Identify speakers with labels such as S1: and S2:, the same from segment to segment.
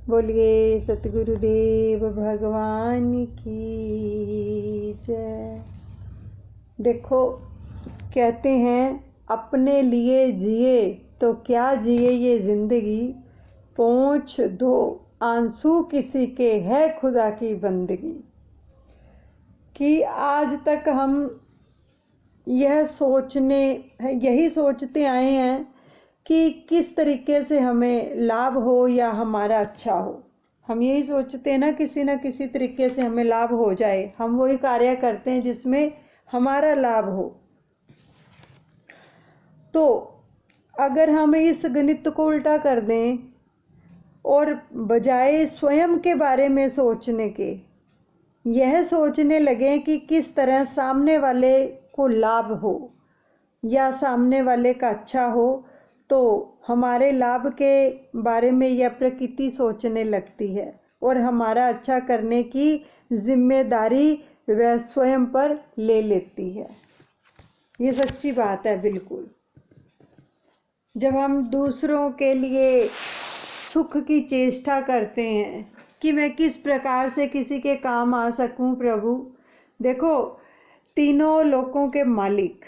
S1: बोलिए सतगुरुदेव भगवान की जय। देखो, कहते हैं अपने लिए जिए तो क्या जिए ये ज़िंदगी, पोंछ दो आंसू किसी के है खुदा की बंदगी। कि आज तक हम यही सोचते आए हैं कि किस तरीके से हमें लाभ हो या हमारा अच्छा हो। हम यही सोचते हैं ना किसी तरीके से हमें लाभ हो जाए। हम वही कार्य करते हैं जिसमें हमारा लाभ हो। तो अगर हम इस गणित को उल्टा कर दें और बजाय स्वयं के बारे में सोचने के यह सोचने लगे कि किस तरह सामने वाले को लाभ हो या सामने वाले का अच्छा हो, तो हमारे लाभ के बारे में यह प्रकृति सोचने लगती है और हमारा अच्छा करने की जिम्मेदारी वह स्वयं पर ले लेती है। ये सच्ची बात है बिल्कुल। जब हम दूसरों के लिए सुख की चेष्टा करते हैं कि मैं किस प्रकार से किसी के काम आ सकूं प्रभु। देखो, तीनों लोकों के मालिक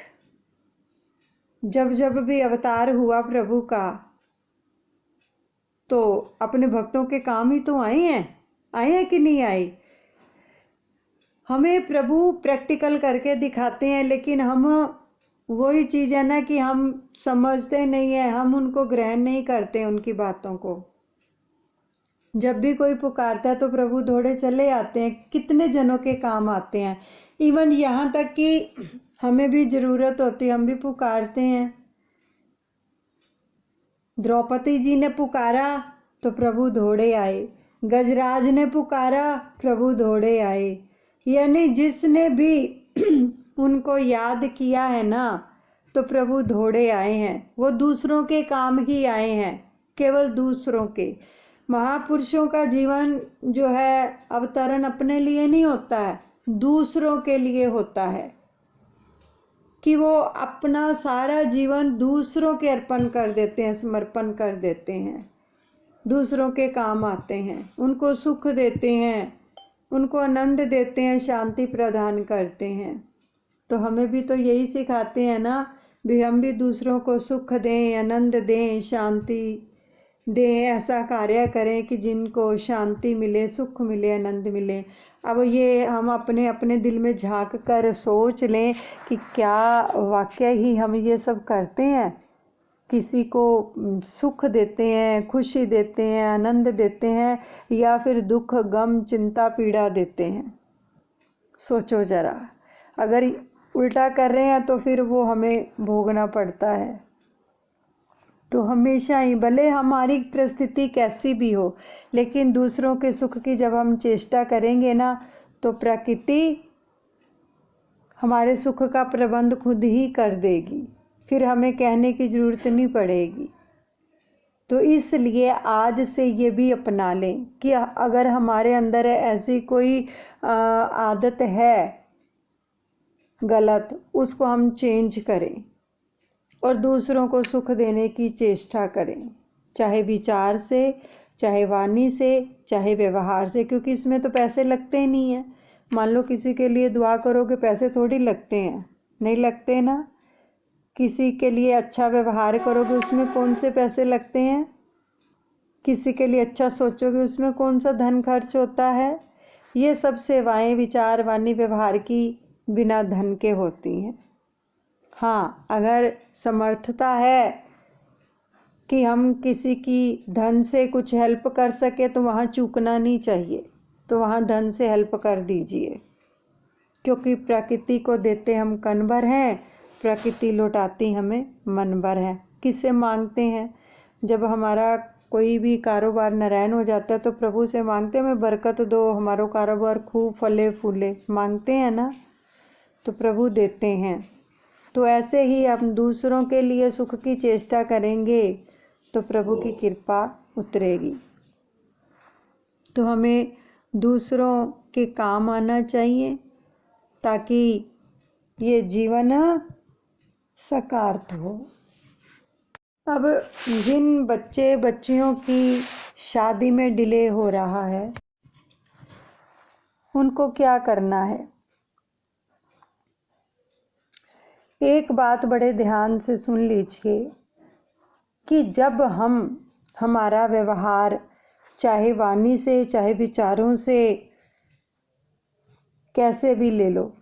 S1: जब जब भी अवतार हुआ प्रभु का, तो अपने भक्तों के काम ही तो आए हैं कि नहीं आए। हमें प्रभु प्रैक्टिकल करके दिखाते हैं, लेकिन हम वही चीज़ है ना कि हम समझते नहीं है, हम उनको ग्रहण नहीं करते उनकी बातों को। जब भी कोई पुकारता है तो प्रभु दौड़े चले आते हैं, कितने जनों के काम आते हैं। इवन यहाँ तक कि हमें भी ज़रूरत होती है, हम भी पुकारते हैं। द्रौपदी जी ने पुकारा तो प्रभु दौड़े आए, गजराज ने पुकारा प्रभु दौड़े आए। यानी जिसने भी उनको याद किया है ना, तो प्रभु दौड़े आए हैं। वो दूसरों के काम ही आए हैं, केवल दूसरों के। महापुरुषों का जीवन जो है अवतरण अपने लिए नहीं होता है, दूसरों के लिए होता है। कि वो अपना सारा जीवन दूसरों के अर्पण कर देते हैं, समर्पण कर देते हैं, दूसरों के काम आते हैं, उनको सुख देते हैं, उनको आनंद देते हैं, शांति प्रदान करते हैं। तो हमें भी तो यही सिखाते हैं ना भी, हम भी दूसरों को सुख दें, आनंद दें, शांति दें, ऐसा कार्य करें कि जिनको शांति मिले, सुख मिले, आनंद मिले। अब ये हम अपने अपने दिल में झांक कर सोच लें कि क्या वाकई ही हम ये सब करते हैं, किसी को सुख देते हैं, खुशी देते हैं, आनंद देते हैं, या फिर दुख, गम, चिंता, पीड़ा देते हैं। सोचो जरा, अगर उल्टा कर रहे हैं तो फिर वो हमें भोगना पड़ता है। तो हमेशा ही, भले हमारी परिस्थिति कैसी भी हो, लेकिन दूसरों के सुख की जब हम चेष्टा करेंगे ना, तो प्रकृति हमारे सुख का प्रबंध खुद ही कर देगी, फिर हमें कहने की ज़रूरत नहीं पड़ेगी। तो इसलिए आज से ये भी अपना लें कि अगर हमारे अंदर ऐसी कोई आदत है गलत, उसको हम चेंज करें और दूसरों को सुख देने की चेष्टा करें, चाहे विचार से, चाहे वाणी से, चाहे व्यवहार से। क्योंकि इसमें तो पैसे लगते ही नहीं हैं। मान लो किसी के लिए दुआ करोगे, पैसे थोड़ी लगते हैं, नहीं लगते ना। किसी के लिए अच्छा व्यवहार करोगे, उसमें कौन से पैसे लगते हैं। किसी के लिए अच्छा सोचोगे, उसमें कौन सा धन खर्च होता है। ये सब सेवाएं विचार, वाणी, व्यवहार की बिना धन के होती हैं। हाँ, अगर समर्थता है कि हम किसी की धन से कुछ हेल्प कर सके, तो वहाँ चूकना नहीं चाहिए, तो वहाँ धन से हेल्प कर दीजिए। क्योंकि प्रकृति को देते हम कण भर हैं, प्रकृति लौटाती हमें मन भर है। किससे मांगते हैं? जब हमारा कोई भी कारोबार नारायण हो जाता है तो प्रभु से मांगते हैं, हमें बरकत दो, हमारा कारोबार खूब फले फूले, मांगते हैं ना, तो प्रभु देते हैं। तो ऐसे ही हम दूसरों के लिए सुख की चेष्टा करेंगे तो प्रभु की कृपा उतरेगी। तो हमें दूसरों के काम आना चाहिए ताकि ये जीवन सकारात्मक हो। अब जिन बच्चियों की शादी में डिले हो रहा है, उनको क्या करना है? एक बात बड़े ध्यान से सुन लीजिए कि जब हमारा व्यवहार चाहे वाणी से चाहे विचारों से, कैसे भी ले लो,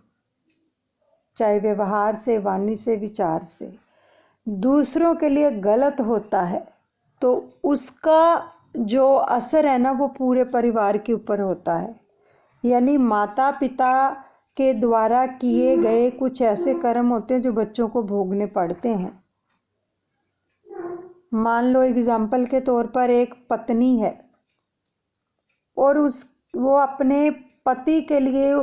S1: चाहे व्यवहार से, वाणी से, विचार से, दूसरों के लिए गलत होता है तो उसका जो असर है ना वो पूरे परिवार के ऊपर होता है। यानी माता पिता के द्वारा किए गए कुछ ऐसे कर्म होते हैं जो बच्चों को भोगने पड़ते हैं। मान लो एग्जाम्पल के तौर पर एक पत्नी है और वो अपने पति के लिए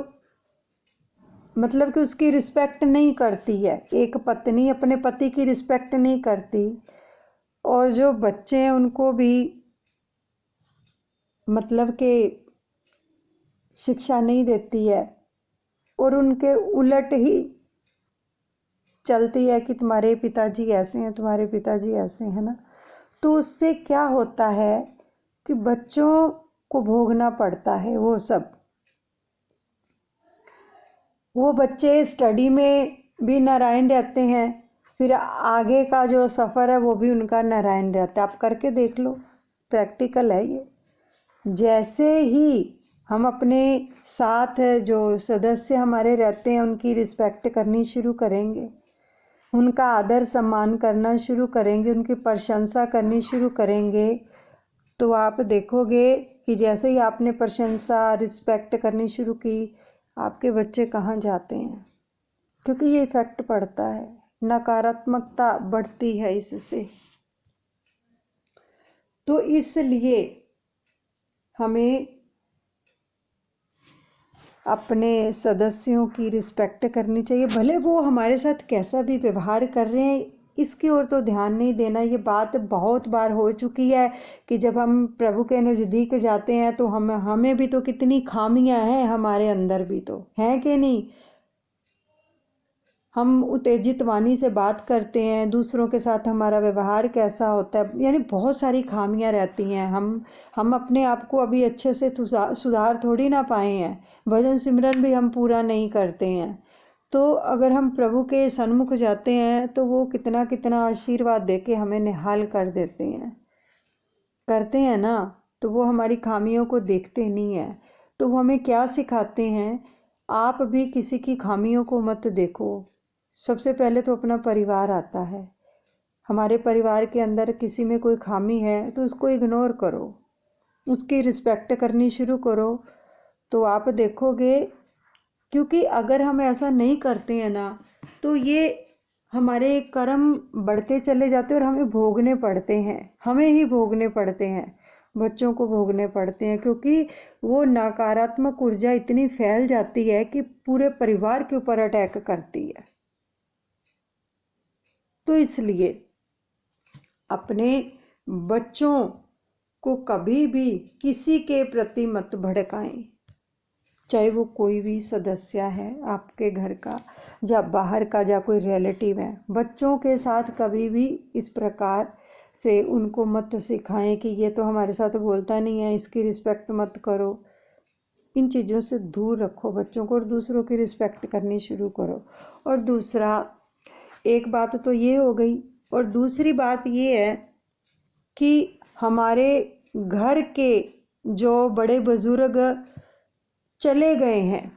S1: मतलब कि उसकी रिस्पेक्ट नहीं करती है। एक पत्नी अपने पति की रिस्पेक्ट नहीं करती और जो बच्चे हैं उनको भी मतलब कि शिक्षा नहीं देती है और उनके उलट ही चलती है कि तुम्हारे पिताजी ऐसे हैं, तुम्हारे पिताजी ऐसे हैं ना। तो उससे क्या होता है कि बच्चों को भोगना पड़ता है वो सब। वो बच्चे स्टडी में भी नारायण रहते हैं, फिर आगे का जो सफ़र है वो भी उनका नारायण रहता है। आप करके देख लो, प्रैक्टिकल है ये। जैसे ही हम अपने साथ जो सदस्य हमारे रहते हैं उनकी रिस्पेक्ट करनी शुरू करेंगे, उनका आदर सम्मान करना शुरू करेंगे, उनकी प्रशंसा करनी शुरू करेंगे, तो आप देखोगे कि जैसे ही आपने प्रशंसा रिस्पेक्ट करनी शुरू की, आपके बच्चे कहाँ जाते हैं, क्योंकि ये इफ़ेक्ट पड़ता है, नकारात्मकता बढ़ती है इससे। तो इसलिए हमें अपने सदस्यों की रिस्पेक्ट करनी चाहिए, भले वो हमारे साथ कैसा भी व्यवहार कर रहे हैं इसकी ओर तो ध्यान नहीं देना। ये बात बहुत बार हो चुकी है कि जब हम प्रभु के नज़दीक जाते हैं तो हमें भी तो कितनी खामियां हैं, हमारे अंदर भी तो हैं कि नहीं। हम उत्तेजित वाणी से बात करते हैं, दूसरों के साथ हमारा व्यवहार कैसा होता है, यानी बहुत सारी खामियां रहती हैं। हम अपने आप को अभी अच्छे से सुधार थोड़ी ना पाए हैं, भजन सिमरन भी हम पूरा नहीं करते हैं। तो अगर हम प्रभु के सन्मुख जाते हैं तो वो कितना कितना आशीर्वाद दे के हमें निहाल कर देते हैं, करते हैं ना। तो वो हमारी खामियों को देखते नहीं हैं। तो वो हमें क्या सिखाते हैं, आप भी किसी की खामियों को मत देखो। सबसे पहले तो अपना परिवार आता है। हमारे परिवार के अंदर किसी में कोई खामी है तो उसको इग्नोर करो, उसकी रिस्पेक्ट करनी शुरू करो। तो आप देखोगे, क्योंकि अगर हम ऐसा नहीं करते हैं ना तो ये हमारे कर्म बढ़ते चले जाते हैं और हमें भोगने पड़ते हैं, हमें ही भोगने पड़ते हैं, बच्चों को भोगने पड़ते हैं, क्योंकि वो नकारात्मक ऊर्जा इतनी फैल जाती है कि पूरे परिवार के ऊपर अटैक करती है। तो इसलिए अपने बच्चों को कभी भी किसी के प्रति मत भड़काएं, चाहे वो कोई भी सदस्य है आपके घर का या बाहर का या कोई रिलेटिव है। बच्चों के साथ कभी भी इस प्रकार से उनको मत सिखाएं कि ये तो हमारे साथ बोलता नहीं है, इसकी रिस्पेक्ट मत करो। इन चीज़ों से दूर रखो बच्चों को और दूसरों की रिस्पेक्ट करनी शुरू करो। और दूसरा, एक बात तो ये हो गई, और दूसरी बात ये है कि हमारे घर के जो बड़े बुजुर्ग चले गए हैं,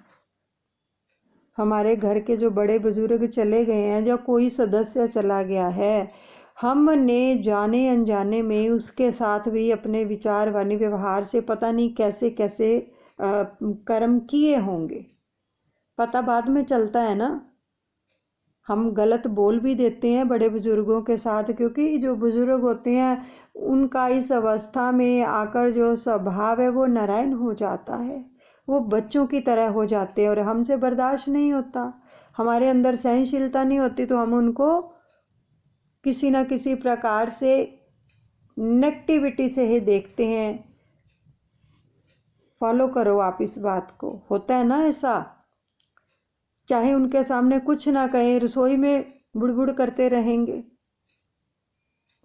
S1: हमारे घर के जो बड़े बुजुर्ग चले गए हैं, जो कोई सदस्य चला गया है, हमने जाने अनजाने में उसके साथ भी अपने विचार वाणी व्यवहार से पता नहीं कैसे कैसे कर्म किए होंगे, पता बाद में चलता है ना। हम गलत बोल भी देते हैं बड़े बुजुर्गों के साथ, क्योंकि जो बुजुर्ग होते हैं उनका इस अवस्था में आकर जो स्वभाव है वो नारायण हो जाता है, वो बच्चों की तरह हो जाते हैं और हमसे बर्दाश्त नहीं होता, हमारे अंदर सहनशीलता नहीं होती, तो हम उनको किसी न किसी प्रकार से नेगेटिविटी से ही देखते हैं। फॉलो करो आप इस बात को, होता है ना ऐसा। चाहे उनके सामने कुछ ना कहें, रसोई में बुड़बुड़ करते रहेंगे,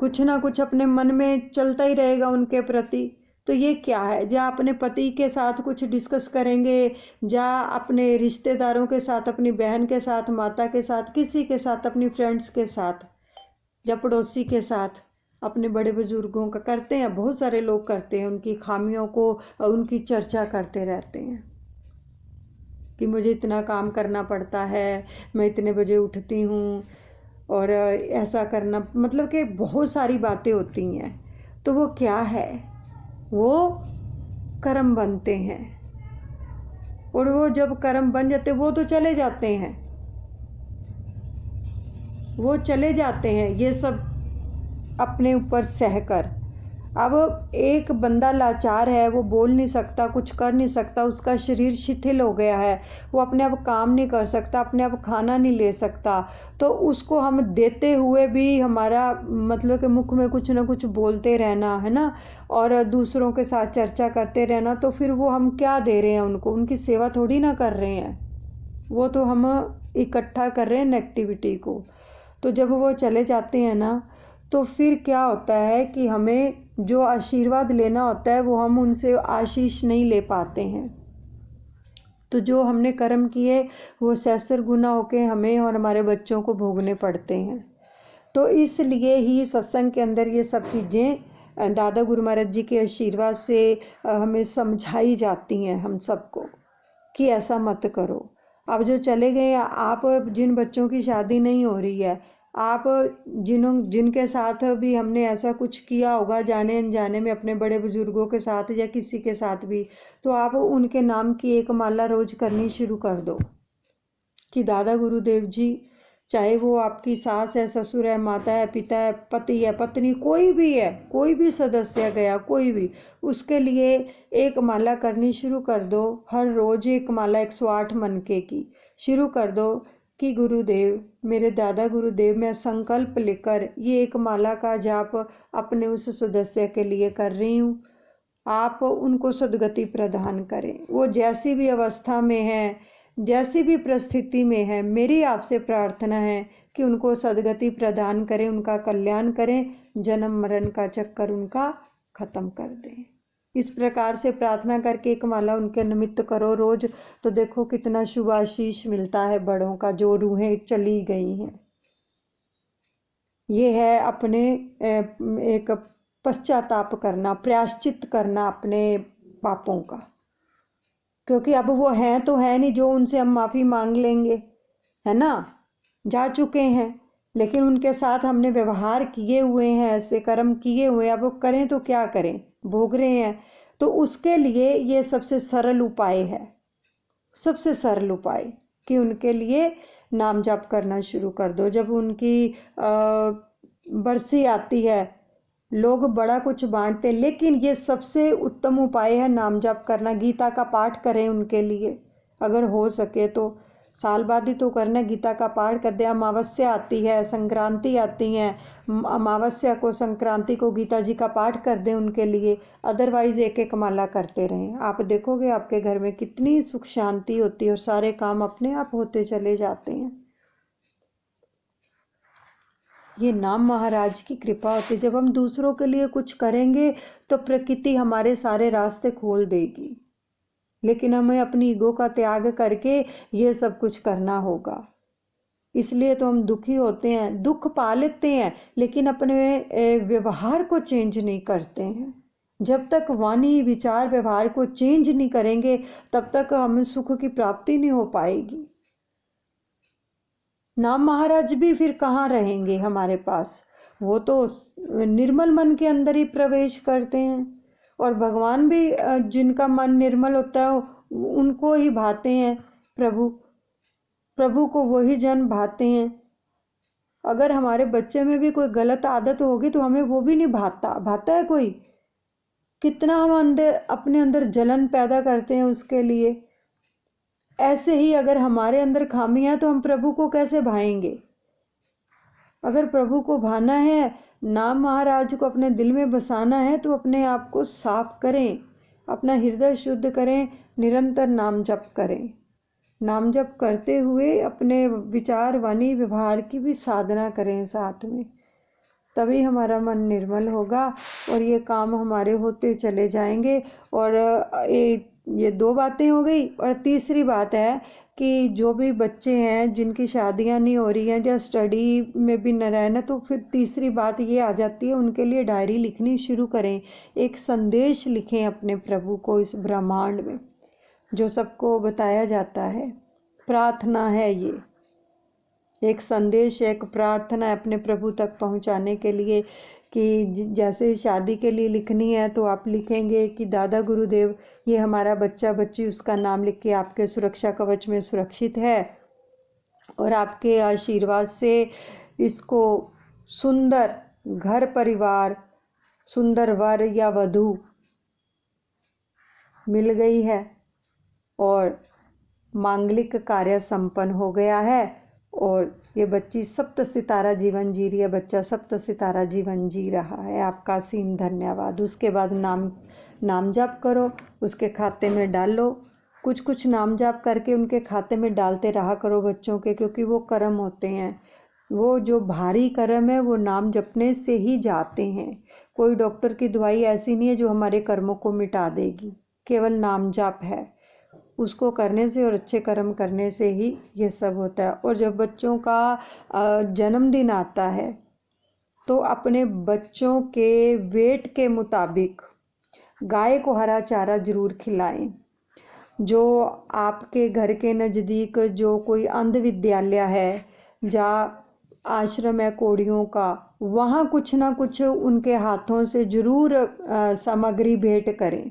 S1: कुछ ना कुछ अपने मन में चलता ही रहेगा उनके प्रति, तो ये क्या है? जहाँ अपने पति के साथ कुछ डिस्कस करेंगे, जहाँ अपने रिश्तेदारों के साथ, अपनी बहन के साथ, माता के साथ, किसी के साथ, अपनी फ्रेंड्स के साथ या पड़ोसी के साथ, अपने बड़े बुजुर्गों का करते हैं। बहुत सारे लोग करते हैं, उनकी खामियों को, उनकी चर्चा करते रहते हैं कि मुझे इतना काम करना पड़ता है, मैं इतने बजे उठती हूँ और ऐसा करना, मतलब कि बहुत सारी बातें होती हैं। तो वो क्या है? वो कर्म बनते हैं, और वो जब कर्म बन जाते वो तो चले जाते हैं, वो चले जाते हैं ये सब अपने ऊपर सहकर। अब एक बंदा लाचार है, वो बोल नहीं सकता, कुछ कर नहीं सकता, उसका शरीर शिथिल हो गया है, वो अपने आप काम नहीं कर सकता, अपने आप खाना नहीं ले सकता, तो उसको हम देते हुए भी हमारा मतलब कि मुख में कुछ ना कुछ बोलते रहना है ना, और दूसरों के साथ चर्चा करते रहना, तो फिर वो हम क्या दे रहे हैं उनको? उनकी सेवा थोड़ी ना कर रहे हैं, वो तो हम इकट्ठा कर रहे हैं नेगेटिविटी को। तो जब वो चले जाते हैं ना, तो फिर क्या होता है कि हमें जो आशीर्वाद लेना होता है वो हम उनसे आशीष नहीं ले पाते हैं। तो जो हमने कर्म किए वो सहस्त्र गुना होके हमें और हमारे बच्चों को भोगने पड़ते हैं। तो इसलिए ही सत्संग के अंदर ये सब चीज़ें दादा गुरु महाराज जी के आशीर्वाद से हमें समझाई जाती हैं हम सबको कि ऐसा मत करो। अब जो चले गए, आप जिन बच्चों की शादी नहीं हो रही है, आप जिनके साथ भी हमने ऐसा कुछ किया होगा जाने अनजाने में, अपने बड़े बुजुर्गों के साथ या किसी के साथ भी, तो आप उनके नाम की एक माला रोज करनी शुरू कर दो कि दादा गुरुदेव जी, चाहे वो आपकी सास है, ससुर है, माता है, पिता है, पति है, पत्नी, कोई भी है, कोई भी सदस्य गया, कोई भी, उसके लिए एक माला करनी शुरू कर दो। हर रोज एक माला 108 मनके की शुरू कर दो कि गुरुदेव, मेरे दादा गुरुदेव, मैं संकल्प लेकर ये एक माला का जाप अपने उस सदस्य के लिए कर रही हूँ। आप उनको सद्गति प्रदान करें। वो जैसी भी अवस्था में है, जैसी भी परिस्थिति में है, मेरी आपसे प्रार्थना है कि उनको सद्गति प्रदान करें, उनका कल्याण करें, जन्म मरण का चक्कर उनका खत्म कर दें। इस प्रकार से प्रार्थना करके एक माला उनके निमित्त करो रोज, तो देखो कितना शुभ आशीष मिलता है बड़ों का, जो रूहें चली गई हैं। ये है अपने एक पश्चाताप करना, प्रायश्चित करना अपने पापों का, क्योंकि अब वो हैं तो है नहीं जो उनसे हम माफ़ी मांग लेंगे, है ना, जा चुके हैं, लेकिन उनके साथ हमने व्यवहार किए हुए हैं, ऐसे कर्म किए हुए हैं, अब वो करें तो क्या करें, भोग रहे हैं। तो उसके लिए ये सबसे सरल उपाय है, सबसे सरल उपाय कि उनके लिए नाम जाप करना शुरू कर दो। जब उनकी बरसी आती है, लोग बड़ा कुछ बांटते, लेकिन ये सबसे उत्तम उपाय है नाम जाप करना। गीता का पाठ करें उनके लिए, अगर हो सके तो साल बाद ही तो करना, गीता का पाठ कर दे। अमावस्या आती है, संक्रांति आती है, अमावस्या को, संक्रांति को गीता जी का पाठ कर दें उनके लिए। अदरवाइज़ एक एक माला करते रहें, आप देखोगे आपके घर में कितनी सुख शांति होती है और सारे काम अपने आप होते चले जाते हैं। ये नाम महाराज की कृपा होती है। जब हम दूसरों के लिए कुछ करेंगे तो प्रकृति हमारे सारे रास्ते खोल देगी, लेकिन हमें अपनी ईगो का त्याग करके ये सब कुछ करना होगा। इसलिए तो हम दुखी होते हैं, दुख पा लेते हैं, लेकिन अपने व्यवहार को चेंज नहीं करते हैं। जब तक वाणी विचार व्यवहार को चेंज नहीं करेंगे तब तक हमें सुख की प्राप्ति नहीं हो पाएगी। नाम महाराज भी फिर कहाँ रहेंगे हमारे पास, वो तो निर्मल मन के अंदर ही प्रवेश करते हैं। और भगवान भी जिनका मन निर्मल होता है उनको ही भाते हैं प्रभु, प्रभु को वही जन भाते हैं। अगर हमारे बच्चे में भी कोई गलत आदत होगी तो हमें वो भी नहीं भाता है कोई। कितना हम अंदर अपने अंदर जलन पैदा करते हैं उसके लिए। ऐसे ही अगर हमारे अंदर खामियां तो हम प्रभु को कैसे भाएंगे। अगर प्रभु को भाना है, नाम महाराज को अपने दिल में बसाना है, तो अपने आप को साफ करें, अपना हृदय शुद्ध करें, निरंतर नाम जप करें। नाम जप करते हुए अपने विचार वाणी व्यवहार की भी साधना करें साथ में। तभी हमारा मन निर्मल होगा और ये काम हमारे होते चले जाएंगे। और ये 2 बातें हो गई। और तीसरी बात है कि जो भी बच्चे हैं जिनकी शादियां नहीं हो रही हैं या स्टडी में भी न रहना, तो फिर तीसरी बात ये आ जाती है, उनके लिए डायरी लिखनी शुरू करें। एक संदेश लिखें अपने प्रभु को इस ब्रह्मांड में, जो सबको बताया जाता है। प्रार्थना है ये, एक संदेश, एक प्रार्थना है अपने प्रभु तक पहुंचाने के लिए। कि जैसे शादी के लिए लिखनी है तो आप लिखेंगे कि दादा गुरुदेव, ये हमारा बच्चा बच्ची, उसका नाम लिख के आपके सुरक्षा कवच में सुरक्षित है और आपके आशीर्वाद से इसको सुंदर घर परिवार, सुंदर वर या वधू मिल गई है और मांगलिक कार्य संपन्न हो गया है और ये बच्ची सप्त सितारा जीवन जी रही है, बच्चा सप्त सितारा जीवन जी रहा है। आपका असीम धन्यवाद। उसके बाद नाम जाप करो, उसके खाते में डालो। कुछ कुछ नाम जाप करके उनके खाते में डालते रहा करो बच्चों के, क्योंकि वो कर्म होते हैं। वो जो भारी कर्म है वो नाम जपने से ही जाते हैं। कोई डॉक्टर की दवाई ऐसी नहीं है जो हमारे कर्मों को मिटा देगी, केवल नाम जाप है। उसको करने से और अच्छे कर्म करने से ही ये सब होता है। और जब बच्चों का जन्मदिन आता है तो अपने बच्चों के वेट के मुताबिक गाय को हरा चारा जरूर खिलाएं। जो आपके घर के नज़दीक जो कोई अंध विद्यालय है या आश्रम है कोड़ियों का, वहाँ कुछ ना कुछ उनके हाथों से जरूर सामग्री भेंट करें।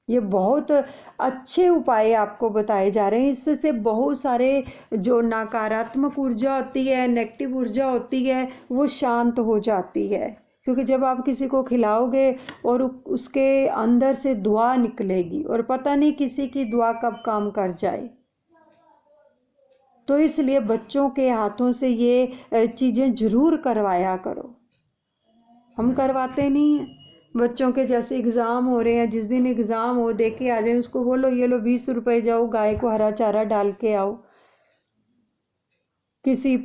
S1: ये बहुत अच्छे उपाय आपको बताए जा रहे हैं। इससे बहुत सारे जो नकारात्मक ऊर्जा होती है, नेगेटिव ऊर्जा होती है, वो शांत हो जाती है। क्योंकि जब आप किसी को खिलाओगे और उसके अंदर से दुआ निकलेगी और पता नहीं किसी की दुआ कब काम कर जाए। तो इसलिए बच्चों के हाथों से ये चीज़ें जरूर करवाया करो। हम करवाते नहीं हैं बच्चों के। जैसे एग्ज़ाम हो रहे हैं, जिस दिन एग्ज़ाम हो दे के आ जाए, उसको बोलो ये लो 20 रुपए, जाओ गाय को हरा चारा डाल के आओ। किसी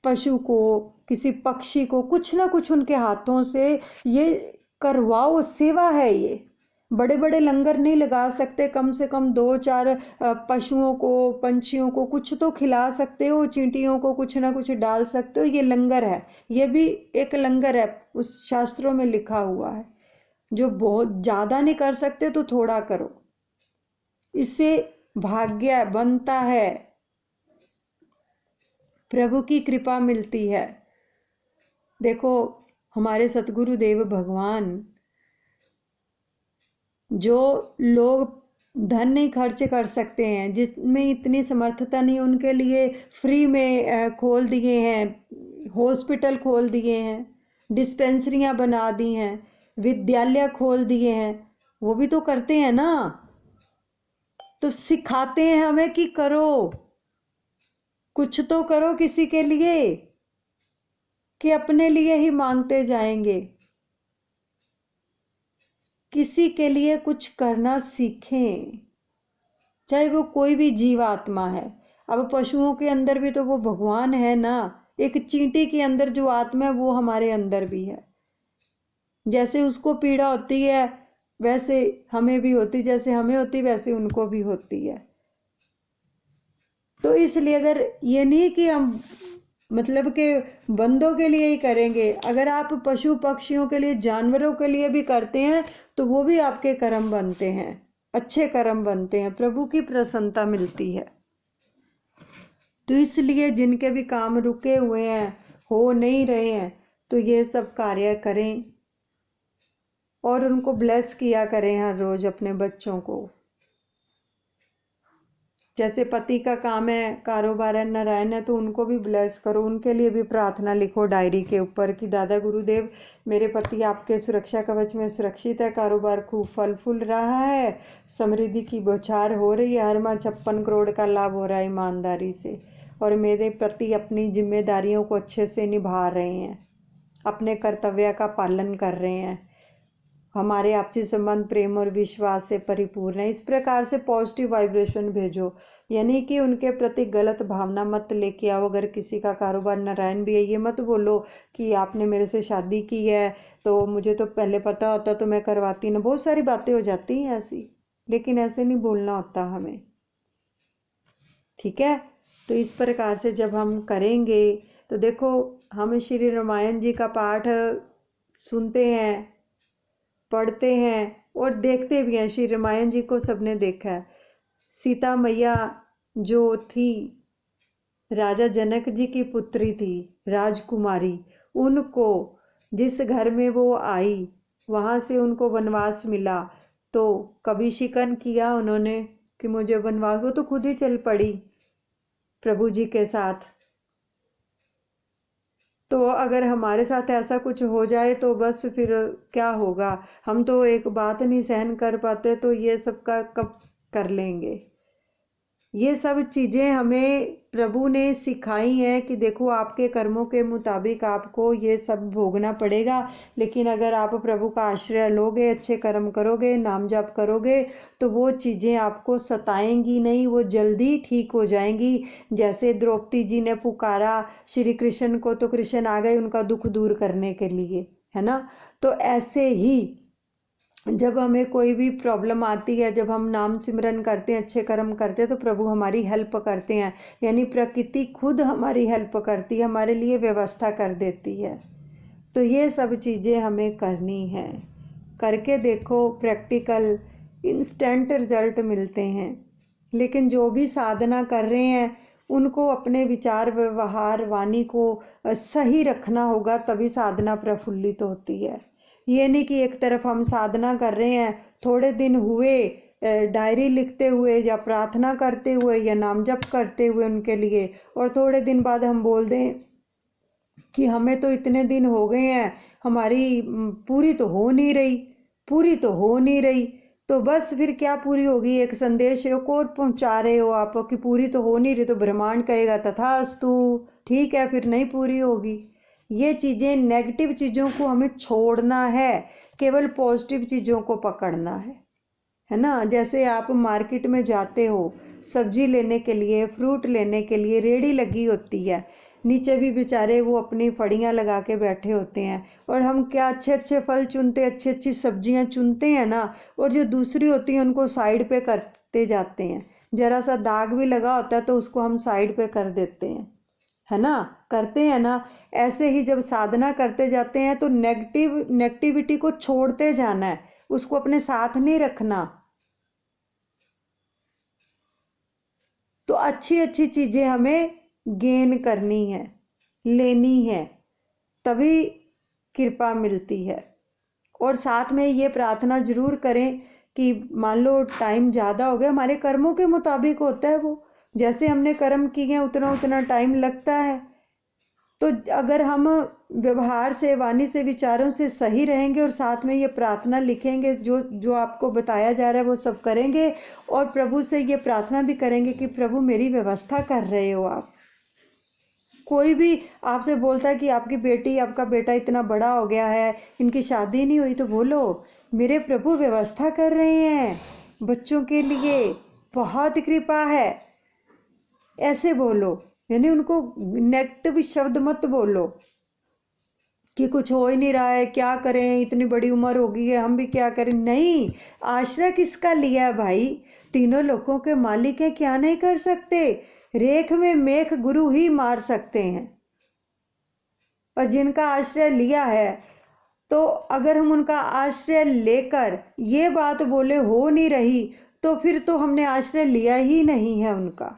S1: पशु को, किसी पक्षी को कुछ ना कुछ उनके हाथों से ये करवाओ, सेवा है ये। बड़े बड़े लंगर नहीं लगा सकते, कम से कम 2-4 पशुओं को, पंछियों को कुछ तो खिला सकते हो, चींटियों को कुछ ना कुछ डाल सकते हो। ये लंगर है, ये भी एक लंगर है, उस शास्त्रों में लिखा हुआ है। जो बहुत ज़्यादा नहीं कर सकते तो थोड़ा करो, इससे भाग्य बनता है, प्रभु की कृपा मिलती है। देखो हमारे सतगुरु देव भगवान, जो लोग धन नहीं खर्च कर सकते हैं, जिसमें इतनी समर्थता नहीं, उनके लिए फ्री में खोल दिए हैं, हॉस्पिटल खोल दिए हैं, डिस्पेंसरियां बना दी हैं, विद्यालय खोल दिए हैं। वो भी तो करते हैं ना, तो सिखाते हैं हमें कि करो, कुछ तो करो किसी के लिए, कि अपने लिए ही मांगते जाएंगे। किसी के लिए कुछ करना सीखें, चाहे वो कोई भी जीवात्मा है। अब पशुओं के अंदर भी तो वो भगवान है ना। एक चींटी के अंदर जो आत्मा है वो हमारे अंदर भी है। जैसे उसको पीड़ा होती है वैसे हमें भी होती, जैसे हमें होती वैसे उनको भी होती है। तो इसलिए अगर ये नहीं कि हम मतलब कि बंदों के लिए ही करेंगे, अगर आप पशु पक्षियों के लिए, जानवरों के लिए भी करते हैं तो वो भी आपके कर्म बनते हैं, अच्छे कर्म बनते हैं, प्रभु की प्रसन्नता मिलती है। तो इसलिए जिनके भी काम रुके हुए हैं, हो नहीं रहे हैं, तो ये सब कार्य करें और उनको ब्लेस किया करें हर रोज अपने बच्चों को। जैसे पति का काम है, कारोबार है, नारायण है, तो उनको भी ब्लेस करो। उनके लिए भी प्रार्थना लिखो डायरी के ऊपर कि दादा गुरुदेव, मेरे पति आपके सुरक्षा कवच में सुरक्षित है, कारोबार खूब फल फूल रहा है, समृद्धि की बौछार हो रही है, हर माह 56 करोड़ का लाभ हो रहा है ईमानदारी से, और मेरे प्रति अपनी जिम्मेदारियों को अच्छे से निभा रहे हैं, अपने कर्तव्य का पालन कर रहे हैं, हमारे आपसी संबंध प्रेम और विश्वास से परिपूर्ण है। इस प्रकार से पॉजिटिव वाइब्रेशन भेजो, यानी कि उनके प्रति गलत भावना मत लेके आओ। अगर किसी का कारोबार नारायण भी है, ये मत बोलो कि आपने मेरे से शादी की है तो मुझे तो पहले पता होता तो मैं करवाती ना। बहुत सारी बातें हो जाती हैं ऐसी, लेकिन ऐसे नहीं बोलना होता हमें, ठीक है। तो इस प्रकार से जब हम करेंगे तो देखो, हम श्री रामायण जी का पाठ सुनते हैं, पढ़ते हैं और देखते भी हैं। श्री रामायण जी को सबने देखा है। सीता मैया जो थी, राजा जनक जी की पुत्री थी, राजकुमारी, उनको जिस घर में वो आई वहाँ से उनको वनवास मिला, तो कभी शिकन किया उन्होंने कि मुझे वनवास? वो तो खुद ही चल पड़ी प्रभु जी के साथ। तो अगर हमारे साथ ऐसा कुछ हो जाए तो बस फिर क्या होगा। हम तो एक बात नहीं सहन कर पाते, तो ये सब का कब कर लेंगे। ये सब चीज़ें हमें प्रभु ने सिखाई हैं कि देखो, आपके कर्मों के मुताबिक आपको ये सब भोगना पड़ेगा। लेकिन अगर आप प्रभु का आश्रय लोगे, अच्छे कर्म करोगे, नाम जाप करोगे, तो वो चीज़ें आपको सताएंगी नहीं, वो जल्दी ठीक हो जाएंगी। जैसे द्रौपदी जी ने पुकारा श्री कृष्ण को, तो कृष्ण आ गए उनका दुख दूर करने के लिए, है ना। तो ऐसे ही जब हमें कोई भी प्रॉब्लम आती है, जब हम नाम सिमरन करते हैं, अच्छे कर्म करते हैं, तो प्रभु हमारी हेल्प करते हैं। यानी प्रकृति खुद हमारी हेल्प करती है, हमारे लिए व्यवस्था कर देती है। तो ये सब चीज़ें हमें करनी है। करके देखो, प्रैक्टिकल इंस्टेंट रिजल्ट मिलते हैं। लेकिन जो भी साधना कर रहे हैं उनको अपने विचार व्यवहार वाणी को सही रखना होगा, तभी साधना प्रफुल्लित होती है। ये नहीं कि एक तरफ हम साधना कर रहे हैं, थोड़े दिन हुए डायरी लिखते हुए या प्रार्थना करते हुए या नाम जप करते हुए उनके लिए, और थोड़े दिन बाद हम बोल दें कि हमें तो इतने दिन हो गए हैं, हमारी पूरी तो हो नहीं रही, पूरी तो हो नहीं रही। तो बस फिर क्या पूरी होगी? एक संदेश एक और पहुंचा रहे हो आप कि पूरी तो हो नहीं रही, तो ब्रह्मांड कहेगा तथास्तु, ठीक है, फिर नहीं पूरी होगी। ये चीज़ें, नेगेटिव चीज़ों को हमें छोड़ना है, केवल पॉजिटिव चीज़ों को पकड़ना है ना। जैसे आप मार्केट में जाते हो सब्जी लेने के लिए, फ्रूट लेने के लिए, रेड़ी लगी होती है, नीचे भी बेचारे वो अपनी फड़ियाँ लगा के बैठे होते हैं, और हम क्या अच्छे अच्छे फल चुनते, अच्छी अच्छी सब्जियां चुनते हैं ना, और जो दूसरी होती हैं उनको साइड पे करते जाते हैं। ज़रा सा दाग भी लगा होता है तो उसको हम साइड पे कर देते हैं, है ना, करते हैं ना। ऐसे ही जब साधना करते जाते हैं तो नेगेटिविटी को छोड़ते जाना है, उसको अपने साथ नहीं रखना। तो अच्छी अच्छी चीज़ें हमें गेन करनी है, लेनी है, तभी कृपा मिलती है। और साथ में ये प्रार्थना जरूर करें कि मान लो टाइम ज़्यादा हो गया, हमारे कर्मों के मुताबिक होता है वो, जैसे हमने कर्म किए हैं उतना उतना टाइम लगता है। तो अगर हम व्यवहार से, वाणी से, विचारों से सही रहेंगे और साथ में ये प्रार्थना लिखेंगे, जो जो आपको बताया जा रहा है वो सब करेंगे, और प्रभु से ये प्रार्थना भी करेंगे कि प्रभु मेरी व्यवस्था कर रहे हो आप। कोई भी आपसे बोलता है कि आपकी बेटी, आपका बेटा इतना बड़ा हो गया है, इनकी शादी नहीं हुई, तो बोलो मेरे प्रभु व्यवस्था कर रहे हैं बच्चों के लिए, बहुत कृपा है, ऐसे बोलो। यानी उनको नेगेटिव शब्द मत बोलो कि कुछ हो ही नहीं रहा है, क्या करें, इतनी बड़ी उम्र हो गई है, हम भी क्या करें। नहीं, आश्रय किसका लिया है भाई? तीनों लोगों के मालिक हैं, क्या नहीं कर सकते? रेख में मेख गुरु ही मार सकते हैं। और जिनका आश्रय लिया है, तो अगर हम उनका आश्रय लेकर ये बात बोले हो नहीं रही, तो फिर तो हमने आश्रय लिया ही नहीं है उनका।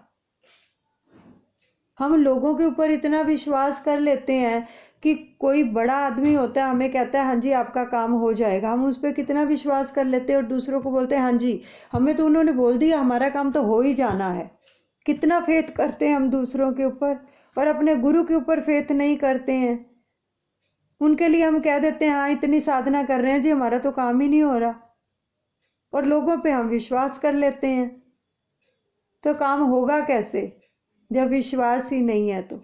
S1: हम लोगों के ऊपर इतना विश्वास कर लेते हैं कि कोई बड़ा आदमी होता है, हमें कहता है हाँ जी आपका काम हो जाएगा, हम उस पर कितना विश्वास कर लेते हैं, और दूसरों को बोलते हैं हाँ जी हमें तो उन्होंने बोल दिया, हमारा काम तो हो ही जाना है। कितना फेथ करते हैं हम दूसरों के ऊपर, और अपने गुरु के ऊपर फेथ नहीं करते हैं। उनके लिए हम कह देते हैं हाँ इतनी साधना कर रहे हैं जी, हमारा तो काम ही नहीं हो रहा, और लोगों पे हम विश्वास कर लेते हैं। तो काम होगा कैसे जब विश्वास ही नहीं है? तो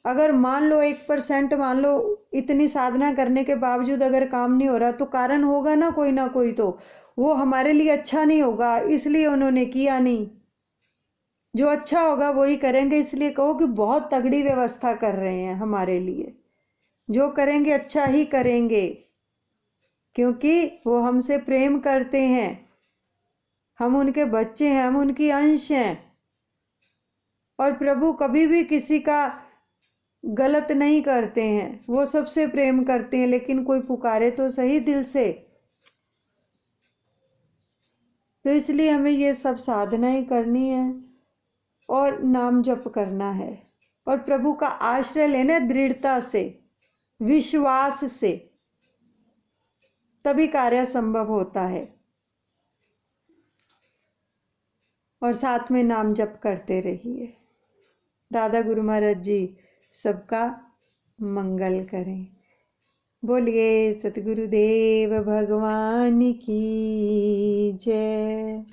S1: अगर मान लो 1% मान लो इतनी साधना करने के बावजूद अगर काम नहीं हो रहा तो कारण होगा ना कोई, तो वो हमारे लिए अच्छा नहीं होगा, इसलिए उन्होंने किया नहीं। जो अच्छा होगा वही करेंगे, इसलिए कहो कि बहुत तगड़ी व्यवस्था कर रहे हैं हमारे लिए। जो करेंगे अच्छा ही करेंगे, क्योंकि वो हमसे प्रेम करते हैं, हम उनके बच्चे हैं, हम उनकी अंश हैं। और प्रभु कभी भी किसी का गलत नहीं करते हैं, वो सबसे प्रेम करते हैं, लेकिन कोई पुकारे तो सही दिल से। तो इसलिए हमें ये सब साधनाएं करनी है और नाम जप करना है और प्रभु का आश्रय लेना दृढ़ता से, विश्वास से, तभी कार्य संभव होता है। और साथ में नाम जप करते रहिए। दादा गुरु महाराज जी सबका मंगल करें। बोलिए सतगुरुदेव भगवान की जय।